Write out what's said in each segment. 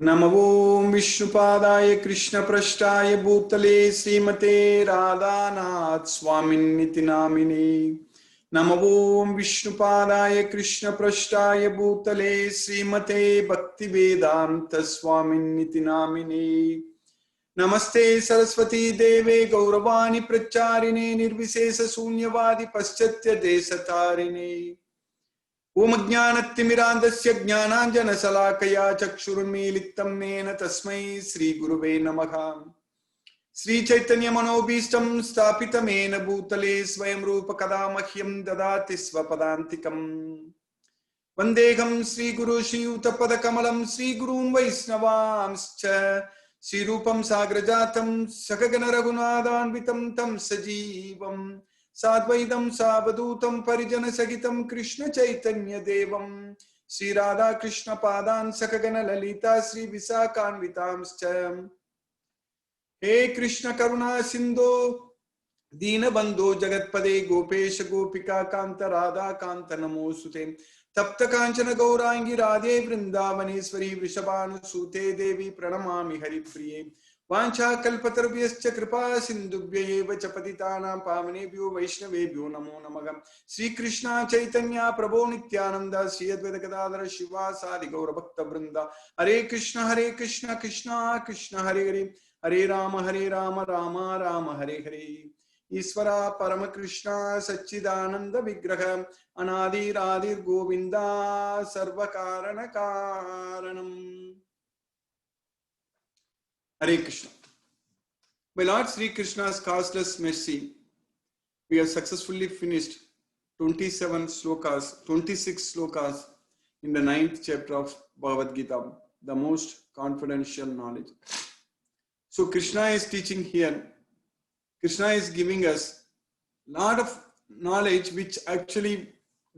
नमो ओं विष्णुपादाय कृष्णपृष्ठाय भूतले श्रीमते राधानाथ स्वामिन्निति नामिने। नमो ओं विष्णुपादाय कृष्णपृष्ठाय भूतले श्रीमते भक्तिवेदांत स्वामिन्निति नामिने। नमस्ते सरस्वती देवे गौरवाणी प्रचारिणे निर्विशेष शून्यवादी पश्चात्य देशतारिणे। ओम ज्ञानतिमिरान्धस्य ज्ञानाञ्जनशलाकया चक्षुरुन्मीलितं येन तस्मै श्रीगुरुवे नमः। श्रीचैतन्यमनोभीष्टं स्थापितमेन भूतले स्वयं रूप कदा मह्यं ददाति स्वपदान्तिकम्। वन्देऽहं श्रीगुरु श्रीयुतपदकमलं श्रीगुरून् वैष्णवांश्च श्रीरूपं साग्रजातं सकगण रघुनाथान्वितं तं सजीवम् साद्वैतं सावधूतं परिजन सहितं कृष्ण चैतन्य देवं श्री राधा कृष्ण पादान् सकगण ललिता श्री विशाखान्वितांश्च। हे कृष्ण करुणा सिंधो दीनबंधो जगत्पदे गोपेश गोपिका कांत राधा कांत नमोस्तुते। तप्त कांचन गौरांगी राधे वृंदावनेश्वरी वृषभानुसूते देवी प्रणमामि हरिप्रिये। वाञ्छाकल्पतरुभ्यश्च कृपा सिन्धुभ्यैव च पतितानां पावनेभ्यो वैष्णवेभ्यो नमो नमः। श्रीकृष्ण चैतन्य प्रभो नित्यानंद श्री अद्वैत गदाधर शिवासादि गौरभक्तवृंद। हरे कृष्ण कृष्ण कृष्ण हरे हरे, हरे राम राम राम हरे हरे। ईश्वरा परम कृष्ण सच्चिदानंद विग्रह अनादिरादिर गोविंदा सर्व कारण कारणम। हरे Krishna. By Lord Sri Krishna's causeless mercy, we have successfully finished 27 slokas, 26 slokas in the 9th chapter of Bhagavad Gita, the most confidential knowledge. So Krishna is teaching here. Krishna is giving us a lot of knowledge which actually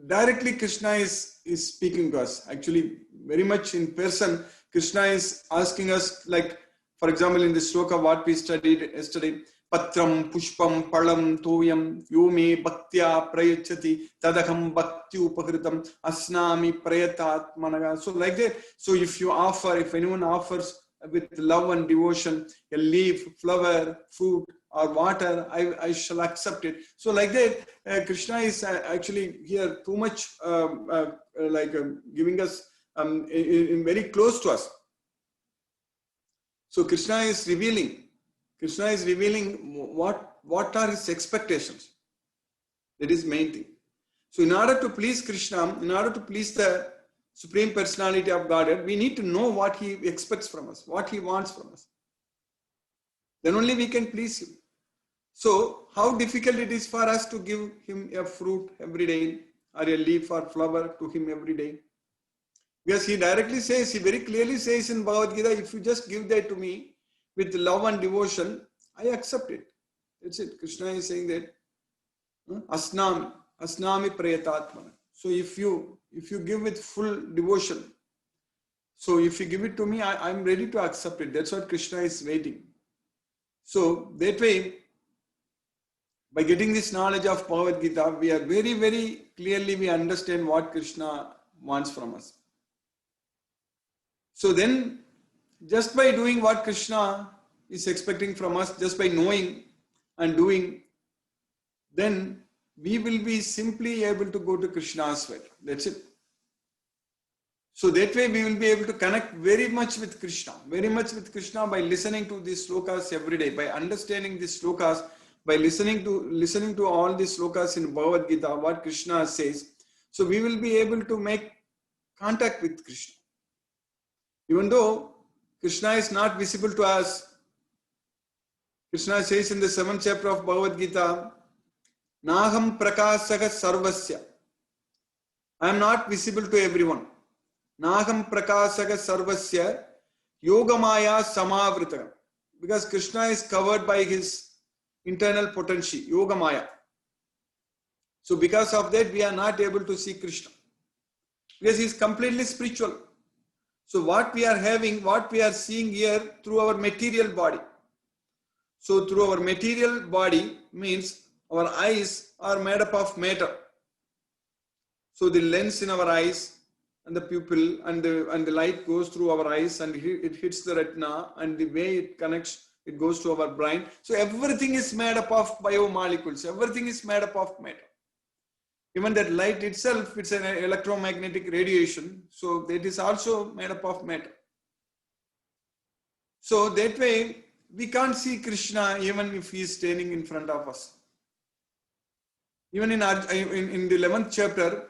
directly Krishna is speaking to us. Actually, very much in person, Krishna is asking us, like, for example, in the sloka what we studied yesterday, Patram, Pushpam, Palam, Toyam, Yome, Bhaktya, Prayachati, Tadakam, Bhakti Upakritam, Asnami, Prayatatmanaga. So, like that. So, if you offer, if anyone offers with love and devotion, a leaf, flower, fruit, or water, I shall accept it. So, like that, Krishna is actually here too much giving us in very close to us. So Krishna is revealing what are his expectations. That is main thing. So in order to please Krishna, in order to please the Supreme Personality of Godhead, we need to know what he expects from us, what he wants from us. Then only we can please him. So how difficult it is for us to give him a fruit every day or a leaf or flower to him every day. Because he directly says, he very clearly says in Bhagavad Gita, if you just give that to me with love and devotion, I accept it. That's it. Krishna is saying that. Asnami prayatatmana. So if you give with full devotion, so if you give it to me, I'm ready to accept it. That's what Krishna is waiting. So that way, by getting this knowledge of Bhagavad Gita, we are very, very clearly we understand what Krishna wants from us. So then, just by doing what Krishna is expecting from us, just by knowing and doing, then we will be simply able to go to Krishna's way. That's it. So that way we will be able to connect very much with Krishna by listening to these slokas every day, by understanding these slokas, by listening to all these slokas in Bhagavad Gita, what Krishna says. So we will be able to make contact with Krishna. Even though Krishna is not visible to us, Krishna says in the 7th chapter of Bhagavad Gita, Naham prakasaka sarvasya. I am not visible to everyone. Naham prakasaka sarvasya yogamaya samavrita. Because Krishna is covered by his internal potential, yogamaya. So because of that, we are not able to see Krishna. Because he is completely spiritual. So what we are having, what we are seeing here through our material body. So through our material body means our eyes are made up of matter. So the lens in our eyes and the pupil, and the light goes through our eyes and it hits the retina, and the way it connects, it goes to our brain. So everything is made up of biomolecules. Everything is made up of matter. Even that light itself, it's an electromagnetic radiation. So that is also made up of matter. So that way, we can't see Krishna even if he is standing in front of us. Even in the 11th chapter,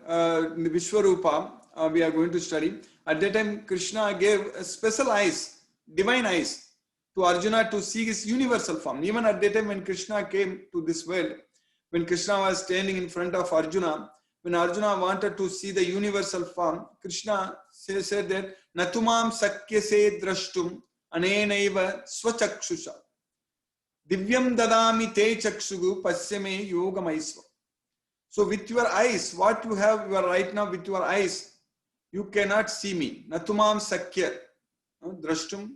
in the Vishwarupa, we are going to study. At that time, Krishna gave special eyes, divine eyes, to Arjuna to see his universal form. Even at that time when Krishna came to this world, when Krishna was standing in front of Arjuna, when Arjuna wanted to see the universal form, Krishna said that, Natumam sakyase drashtum anenaiva swachakshusha divyam dadami te chakshugu pasyame yogamaisva. So with your eyes, what you have, you are right now with your eyes, you cannot see me. Natumam sakya drashtum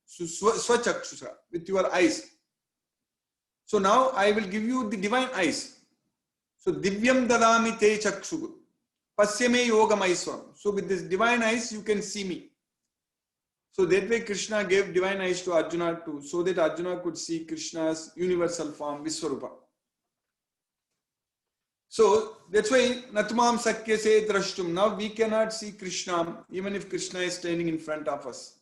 swachakshusha, with your eyes. So now I will give you the divine eyes. So divyam dadami te chakshugu pasyame yogamaisva. So with this divine eyes, you can see me. So that way Krishna gave divine eyes to Arjuna too, so that Arjuna could see Krishna's universal form, Vishwarupa. So that's why Natumam Sakyase Drashtum. Now we cannot see Krishna even if Krishna is standing in front of us.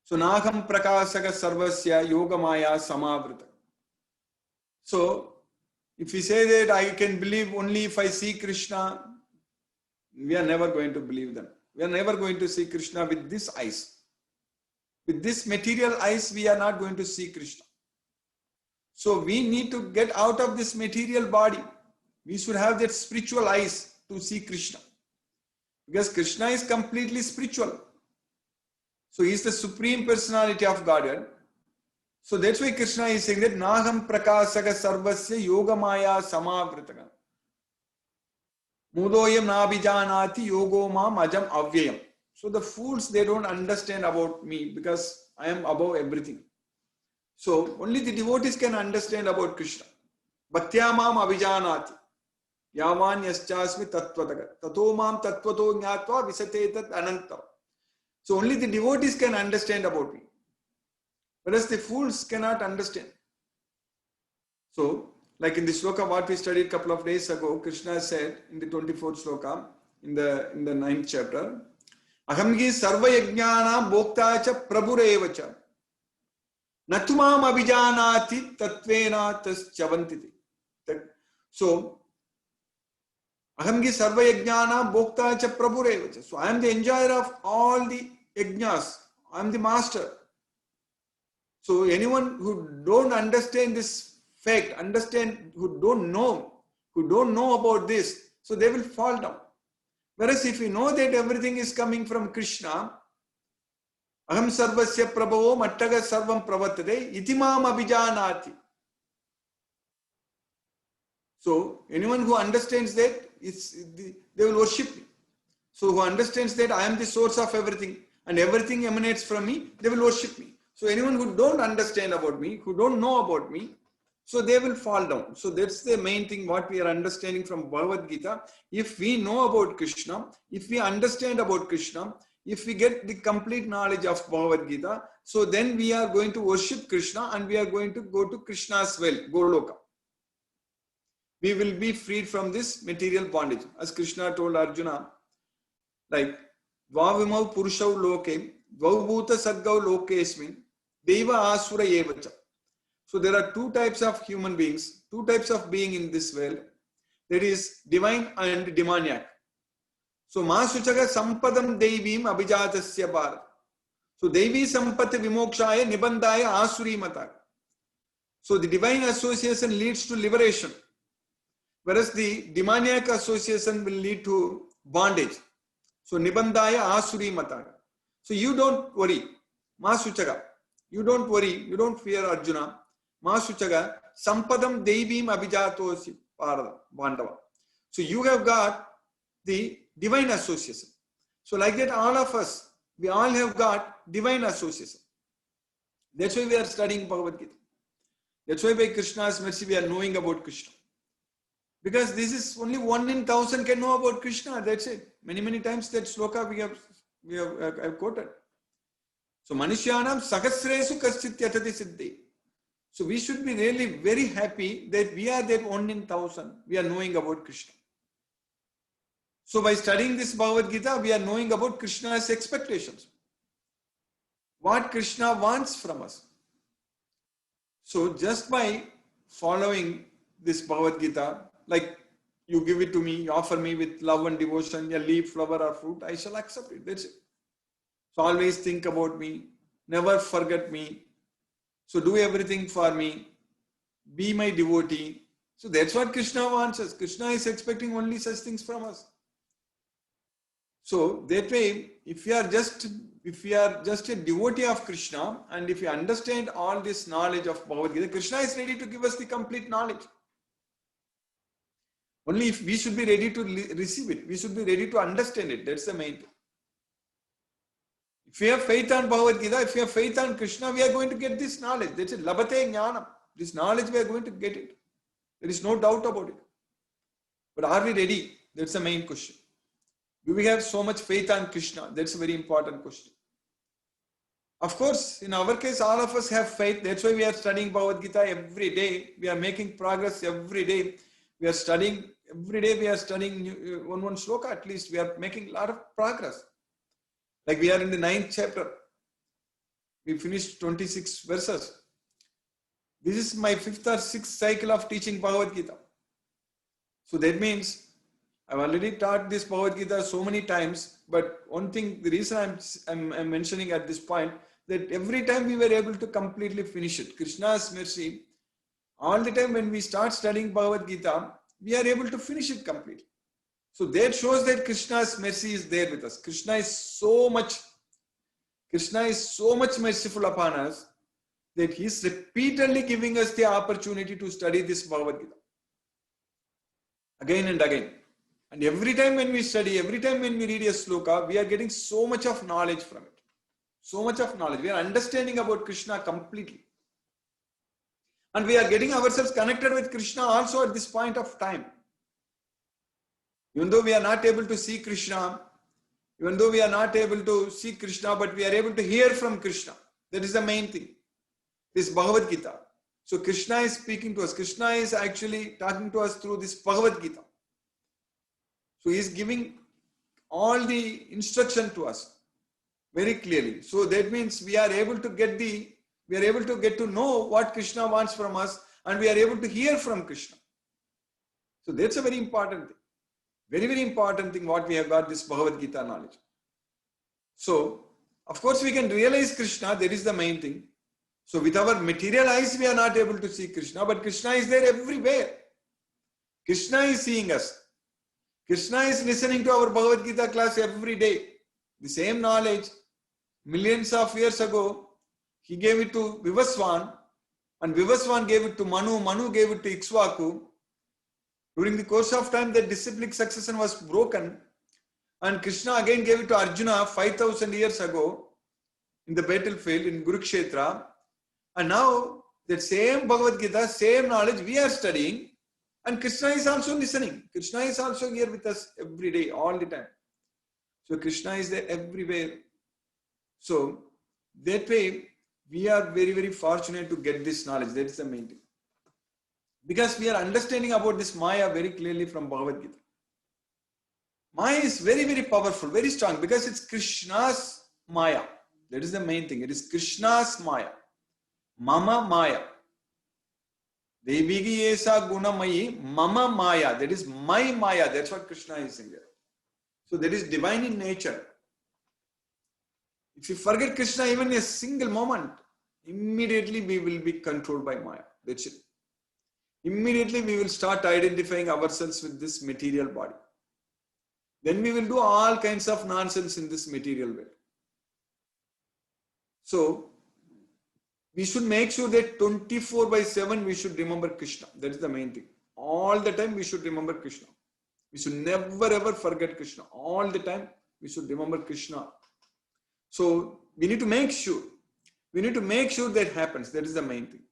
So Naham Prakasaka Sarvasya Yoga Maya Samavrita. So if we say that I can believe only if I see Krishna, we are never going to believe them. We are never going to see Krishna with these eyes. With this material eyes, we are not going to see Krishna. So we need to get out of this material body. We should have that spiritual eyes to see Krishna. Because Krishna is completely spiritual. So he is the supreme personality of Godhead. So that's why Krishna is saying that Naham Prakasaka Sarvasya Yoga Maya Samavritaka. Mudoyam Nabijanati Yogo Mam Ajam Avyayam. So the fools, they don't understand about me because I am above everything. So only the devotees can understand about Krishna. Bhaktyamam Abhijanati. Yavan yaschasmi tattvataga. Tato mam tattvato jnatva visatetat ananta. So only the devotees can understand about me. Whereas the fools cannot understand. So, like in the shloka what we studied a couple of days ago, Krishna said in the 24th shloka, in the 9th chapter, Ahamgi sarva yajnana bhoktacha prabhurevacha natumam abhijanati tatvena tas chavantiti. So, Ahamgi sarva yajnana bhoktacha prabhurevacha. So, I am the enjoyer of all the yajnas. I am the master. So, anyone who don't understand this fact, who don't know about this, so they will fall down. Whereas if you know that everything is coming from Krishna, Aham sarvasya prabhavo mattaga sarvam pravatade itimam abhijanati. So anyone who understands that, they will worship me. So who understands that I am the source of everything and everything emanates from me, they will worship me. So anyone who don't understand about me, who don't know about me, so they will fall down. So that's the main thing what we are understanding from Bhagavad Gita. If we know about Krishna, if we understand about Krishna, if we get the complete knowledge of Bhagavad Gita, so then we are going to worship Krishna and we are going to go to Krishna's well, Goloka. We will be freed from this material bondage. As Krishna told Arjuna, like, Dvavimau Purushau Loke, Dvaubhuta Sadgau Lokesmin, Deva Asura Yevacha. So there are two types of human beings, two types of being in this world. There is divine and demoniac. So Masuchaga Sampadam Devim Abhijatasya Bharat. So Devi Sampati Vimokshaya Nibandaya Asuri Mata. So the divine association leads to liberation. Whereas the demoniac association will lead to bondage. So Nibandaya Asuri Mata. So you don't worry. Masuchaga. You don't worry. You don't fear Arjuna. Masuchaga, Sampadam Devim Abhijatosi Pandava. So you have got the divine association. So like that, all of us, we all have got divine association. That's why we are studying Bhagavad Gita. That's why by Krishna's mercy we are knowing about Krishna. Because this is only 1 in 1,000 can know about Krishna. That's it. Many times that sloka we have quoted. So Manishyanam Sahasresu Kaschit Yatati Siddhi. So we should be really very happy that we are that 1 in 1,000. We are knowing about Krishna. So by studying this Bhagavad Gita, we are knowing about Krishna's expectations. What Krishna wants from us. So just by following this Bhagavad Gita, like you give it to me, you offer me with love and devotion, a leaf, flower or fruit, I shall accept it. That's it. So always think about me, never forget me. So do everything for me, be my devotee. So that's what Krishna wants us. Krishna is expecting only such things from us. So that way, if we are just a devotee of Krishna, and if you understand all this knowledge of Bhagavad Gita, Krishna is ready to give us the complete knowledge. Only if we should be ready to receive it, we should be ready to understand it. That's the main thing. If we have faith on Bhagavad Gita, if we have faith on Krishna, we are going to get this knowledge. That's it. Labhate jnanam. This knowledge, we are going to get it. There is no doubt about it. But are we ready? That's the main question. Do we have so much faith on Krishna? That's a very important question. Of course, in our case, all of us have faith. That's why we are studying Bhagavad Gita every day. We are making progress every day. We are studying, every day we are studying one sloka at least. We are making a lot of progress. Like we are in the 9th chapter. We finished 26 verses. This is my 5th or 6th cycle of teaching Bhagavad Gita. So that means I've already taught this Bhagavad Gita so many times, but one thing, the reason I'm mentioning at this point, that every time we were able to completely finish it. Krishna's mercy, all the time when we start studying Bhagavad Gita, we are able to finish it completely. So that shows that Krishna's mercy is there with us. Krishna is so much merciful upon us that he is repeatedly giving us the opportunity to study this Bhagavad Gita. Again and again. And every time when we study, every time when we read a sloka, we are getting so much of knowledge from it. So much of knowledge. We are understanding about Krishna completely. And we are getting ourselves connected with Krishna also at this point of time. Even though we are not able to see Krishna, but we are able to hear from Krishna. That is the main thing. This Bhagavad Gita. So Krishna is speaking to us. Krishna is actually talking to us through this Bhagavad Gita. So he is giving all the instruction to us very clearly. So that means we are able to get to know what Krishna wants from us, and we are able to hear from Krishna. So that's a very important thing. Very, very important thing what we have got this Bhagavad Gita knowledge. So, of course, we can realize Krishna. That is the main thing. So with our material eyes, we are not able to see Krishna, but Krishna is there everywhere. Krishna is seeing us. Krishna is listening to our Bhagavad Gita class every day. The same knowledge, millions of years ago, he gave it to Vivaswan, and Vivaswan gave it to Manu, Manu gave it to Ikshvaku. During the course of time, the disciplic succession was broken, and Krishna again gave it to Arjuna 5,000 years ago in the battlefield in Kurukshetra. And now, that same Bhagavad Gita, same knowledge we are studying, and Krishna is also listening. Krishna is also here with us every day, all the time. So Krishna is there everywhere. So that way, we are very, very fortunate to get this knowledge. That is the main thing. Because we are understanding about this Maya very clearly from Bhagavad Gita. Maya is very, very powerful, very strong, because it's Krishna's Maya. That is the main thing. It is Krishna's Maya. Mama Maya. Devigi Esa Gunamayi Mama Maya. That is my Maya. That's what Krishna is saying there. So that is divine in nature. If you forget Krishna even a single moment, immediately we will be controlled by Maya. That's it. Immediately we will start identifying ourselves with this material body. Then we will do all kinds of nonsense in this material world. So we should make sure that 24/7 we should remember Krishna. That is the main thing. All the time we should remember Krishna. We should never ever forget Krishna. All the time we should remember Krishna. So we need to make sure. We need to make sure that happens. That is the main thing.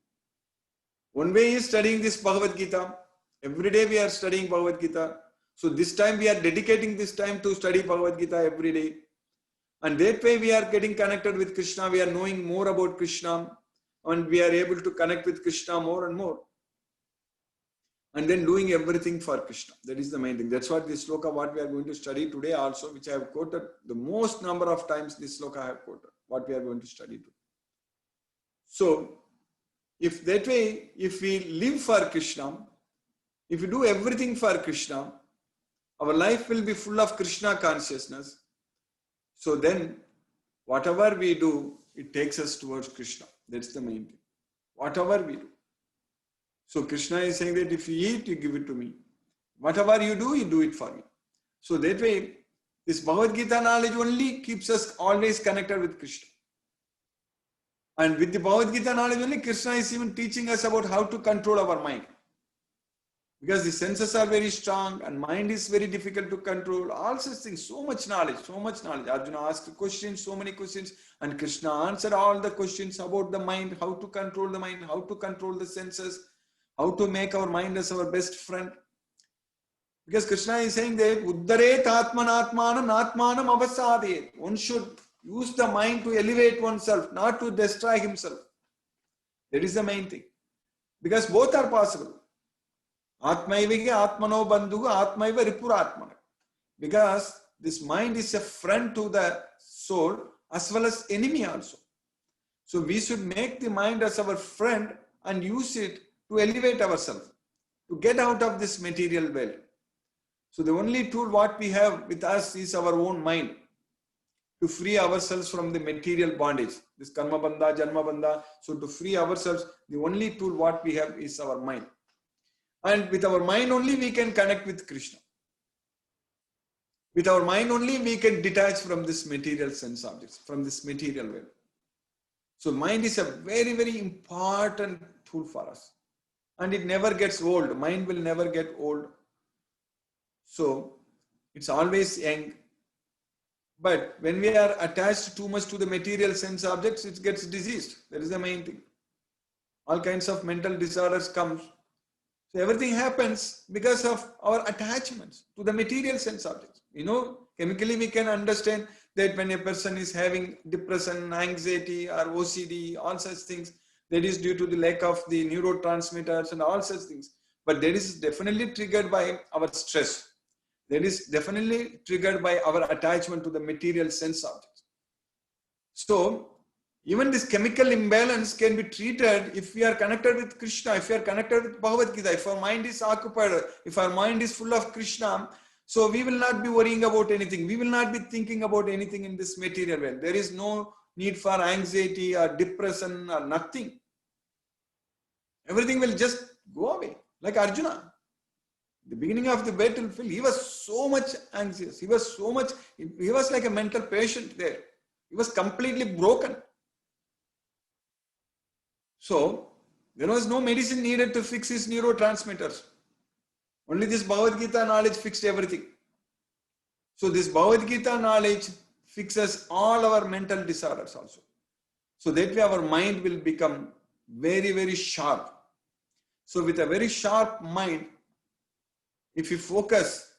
One way is studying this Bhagavad Gita Every day we are studying Bhagavad Gita. So this time we are dedicating this time to study Bhagavad Gita every day. And that way we are getting connected with Krishna. We are knowing more about Krishna. And we are able to connect with Krishna more and more. And then doing everything for Krishna. That is the main thing. That's what this sloka, what we are going to study today also, which I have quoted the most number of times, this sloka I have quoted, what we are going to study today. So, if that way, if we live for Krishna, if we do everything for Krishna, our life will be full of Krishna consciousness. So then, whatever we do, it takes us towards Krishna. That's the main thing. Whatever we do. So Krishna is saying that if you eat, you give it to me. Whatever you do it for me. So that way, this Bhagavad Gita knowledge only keeps us always connected with Krishna. And with the Bhagavad Gita knowledge only, Krishna is even teaching us about how to control our mind. Because the senses are very strong and mind is very difficult to control. All such things, so much knowledge, so much knowledge. Arjuna asked questions, so many questions, and Krishna answered all the questions about the mind, how to control the mind, how to control the senses, how to make our mind as our best friend. Because Krishna is saying that Uddaret Atmanatmanam Natmanam Avasadayet. One should use the mind to elevate oneself, not to destroy himself. That is the main thing. Because both are possible. Atmaivige Atmano Bandhuga Atmaiva Ripuratmana. Because this mind is a friend to the soul as well as enemy also. So we should make the mind as our friend and use it to elevate ourselves, to get out of this material world. So the only tool what we have with us is our own mind, to free ourselves from the material bondage, this karma bandha, janma bandha. So to free ourselves, the only tool what we have is our mind. And with our mind only we can connect with Krishna. With our mind only we can detach from this material sense objects, from this material world. So mind is a very, very important tool for us. And it never gets old. Mind will never get old. So it's always young. But when we are attached too much to the material sense objects, it gets diseased. That is the main thing. All kinds of mental disorders come. So everything happens because of our attachments to the material sense objects. You know, chemically we can understand that when a person is having depression, anxiety or OCD, all such things, that is due to the lack of the neurotransmitters and all such things. But that is definitely triggered by our stress. That is definitely triggered by our attachment to the material sense objects. So even this chemical imbalance can be treated if we are connected with Krishna, if we are connected with Bhagavad Gita, if our mind is occupied, if our mind is full of Krishna, so we will not be worrying about anything. We will not be thinking about anything in this material world. There is no need for anxiety or depression or nothing. Everything will just go away. Like Arjuna. The beginning of the battlefield, he was so much anxious. He was like a mental patient there. He was completely broken. So, there was no medicine needed to fix his neurotransmitters. Only this Bhagavad Gita knowledge fixed everything. So, this Bhagavad Gita knowledge fixes all our mental disorders also. So, that way our mind will become very, very sharp. So, with a very sharp mind, if we focus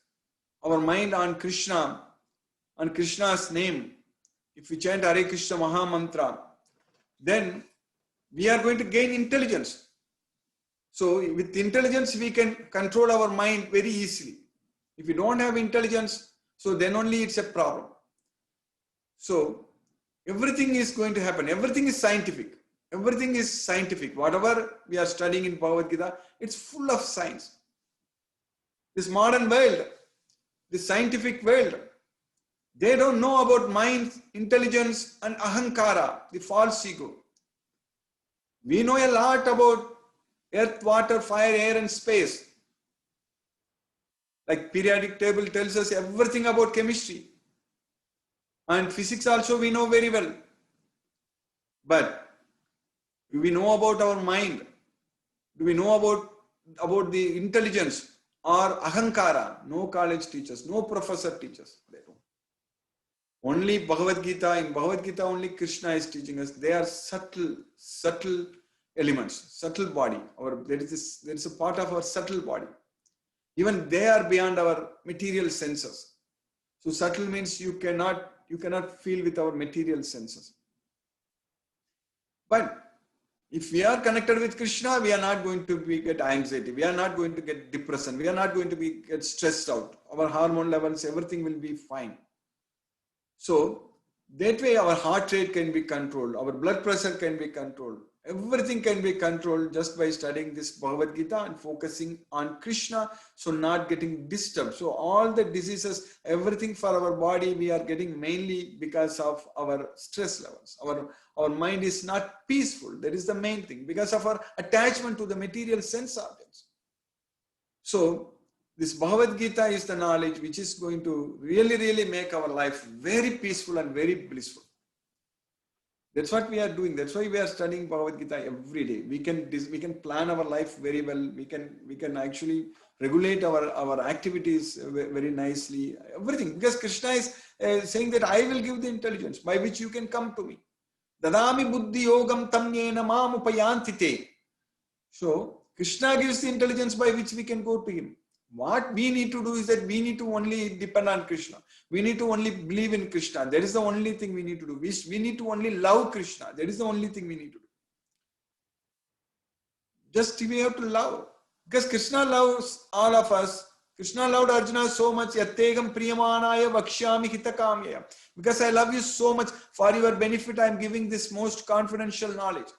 our mind on Krishna, on Krishna's name, if we chant Hare Krishna Maha Mantra, then we are going to gain intelligence. So with intelligence, we can control our mind very easily. If we don't have intelligence, so then only it's a problem. So everything is going to happen. Everything is scientific. Everything is scientific. Whatever we are studying in Bhagavad Gita, it's full of science. This modern world, this scientific world, they don't know about mind, intelligence and ahankara, the false ego. We know a lot about earth, water, fire, air and space. Like periodic table tells us everything about chemistry. And physics also we know very well. But do we know about our mind? Do we know about the intelligence or ahankara? No college teachers, no professor teaches. They don't. Only Bhagavad Gita, in Bhagavad Gita only Krishna is teaching us. They are subtle elements, subtle body. There is a part of our subtle body. Even they are beyond our material senses. So subtle means you cannot feel with our material senses. But if we are connected with Krishna, we are not going to get anxiety. We are not going to get depression. We are not going to get stressed out. Our hormone levels, everything will be fine. So that way our heart rate can be controlled. Our blood pressure can be controlled. Everything can be controlled just by studying this Bhagavad Gita and focusing on Krishna. So not getting disturbed. So all the diseases, everything for our body, we are getting mainly because of our stress levels. Our mind is not peaceful. That is the main thing, because of our attachment to the material sense objects. So this Bhagavad Gita is the knowledge which is going to really make our life very peaceful and very blissful. That's what we are doing. That's why we are studying Bhagavad Gita every day. We can plan our life very well. We can actually regulate our activities very nicely. Everything, because Krishna is saying that I will give the intelligence by which you can come to me. Dadami buddhi yogam tamyena mam upayantite. So Krishna gives the intelligence by which we can go to him. What we need to do is that we need to only depend on Krishna. We need to only believe in Krishna. That is the only thing we need to do. We need to only love Krishna. That is the only thing we need to do. Just we have to love. Because Krishna loves all of us. Krishna loved Arjuna so much. Yattegam priyamanaya vakshyami hitakamya. Because I love you so much, for your benefit I am giving this most confidential knowledge.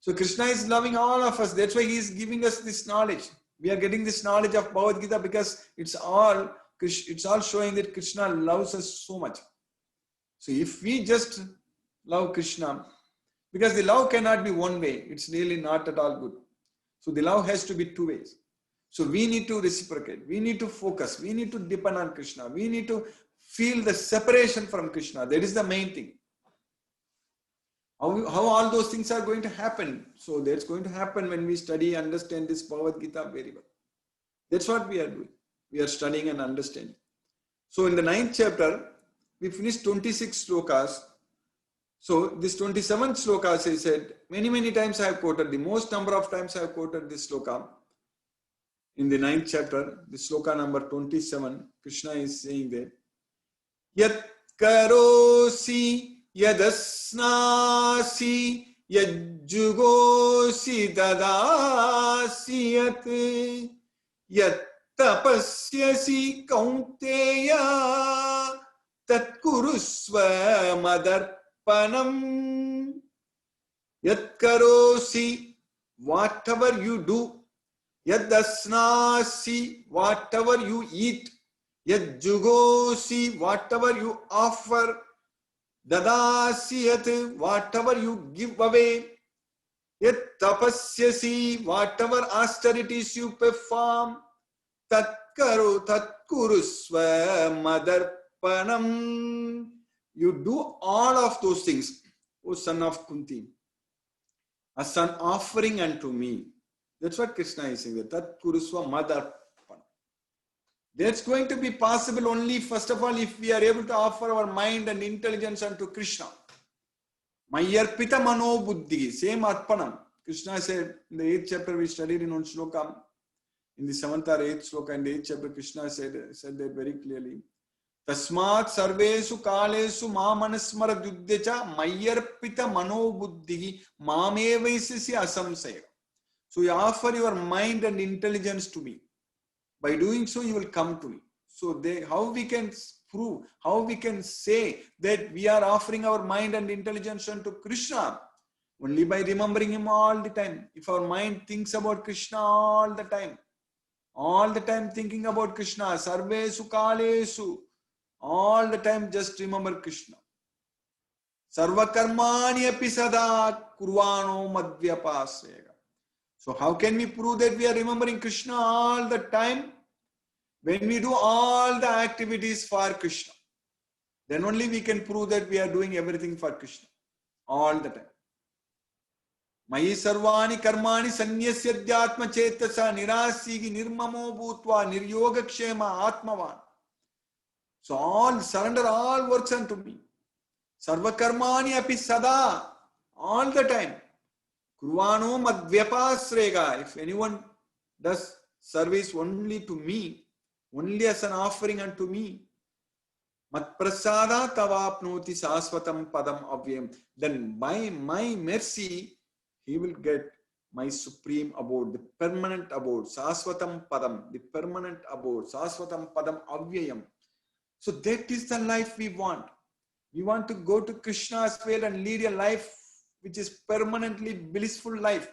So Krishna is loving all of us. That's why he is giving us this knowledge. We are getting this knowledge of Bhagavad Gita because it's all showing that Krishna loves us so much. So if we just love Krishna, because the love cannot be one way, it's really not at all good. So the love has to be two ways. So we need to reciprocate. We need to focus. We need to depend on Krishna. We need to feel the separation from Krishna. That is the main thing. How all those things are going to happen? So that's going to happen when we study and understand this Bhagavad Gita very well. That's what we are doing. We are studying and understanding. So in the 9th chapter, we finished 26 slokas. So this 27th slokas, I said, many times I have quoted, the most number of times I have quoted this sloka. In the 9th chapter, the sloka number 27, Krishna is saying that, Yat karosi Yadasnasi yajjugosi dadasi yat tapasyasi kaunteya tatkurusva madarpanam. Yat karosi, whatever you do. Yadasnasi, whatever you eat. Yajjugosi, whatever you offer. Dadasiyat, whatever you give away. Yat tapasyasi, whatever austerities you perform. Tatkurusva madarpanam. You do all of those things, O son of Kunti, as an offering unto me. That's what Krishna is saying. Tatkurusva madarpanam. That's going to be possible only, first of all, if we are able to offer our mind and intelligence unto Krishna. Mayarpita mano buddhi, same arpanam. Krishna said in the 8th chapter, we studied in one sloka, in the 7th or 8th sloka, in the 8th chapter, Krishna said that very clearly. Tasmat sarvesu kalesu mamanasmara duddhecha mayarpita mano buddhi mamevaisasi asamsaya. So you offer your mind and intelligence to me. By doing so, you will come to me. So how we can prove, how we can say that we are offering our mind and intelligence unto Krishna? Only by remembering him all the time. If our mind thinks about Krishna all the time thinking about Krishna, sarvesu kalesu, all the time just remember Krishna. Sarva karmani api sada kurvano madhyapasega. So how can we prove that we are remembering Krishna all the time? When we do all the activities for Krishna, then only we can prove that we are doing everything for Krishna all the time. Mayi sarvani karmani sanyasyadyatma chetasa nirasigi nirmamo bhutva niryogakshema atmavan. So all surrender all works unto me. Sarva karmani api sada, all the time. Kurvano madvyapasrega. If anyone does service only to me, only as an offering unto me, Matprasada tavapnoti saswatam padam avyam. Then by my mercy, he will get my supreme abode, the permanent abode, saswatam padam, the permanent abode, saswatam padam avyayam. So that is the life we want. We want to go to Krishna's way and lead a life which is permanently blissful life.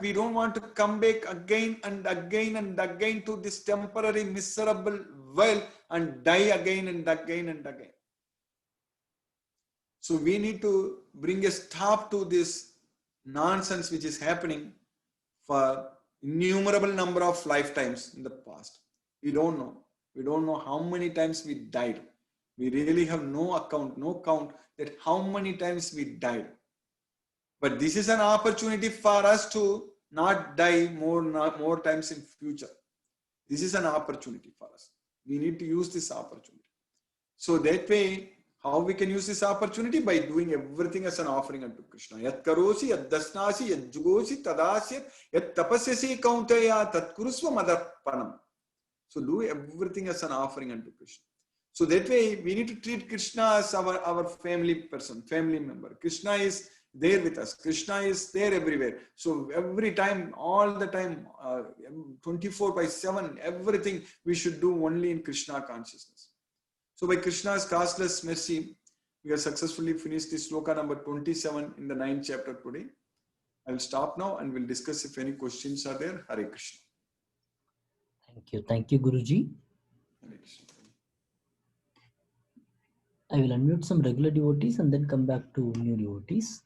We don't want to come back again and again and again to this temporary miserable world and die again and again and again. So we need to bring a stop to this nonsense which is happening for innumerable number of lifetimes in the past. We don't know. We don't know how many times we died. We really have no account, no count that how many times we died. But this is an opportunity for us to not die more times in future. This is an opportunity for us. We need to use this opportunity. So that way, how we can use this opportunity? By doing everything as an offering unto Krishna. Yat karosi, yat dasnasi, yat jugosi, tadasyat, yat tapasyasi kauntaya, tat kurusva madarpanam. So do everything as an offering unto Krishna. So that way, we need to treat Krishna as our family person, family member. Krishna is there with us. Krishna is there everywhere. So every time, all the time, 24/7, everything we should do only in Krishna consciousness. So by Krishna's causeless mercy, we have successfully finished this sloka number 27 in the 9th chapter today. I will stop now and we'll discuss if any questions are there. Hare Krishna. Thank you. Thank you, Guruji. Hare Krishna. I will unmute some regular devotees and then come back to new devotees.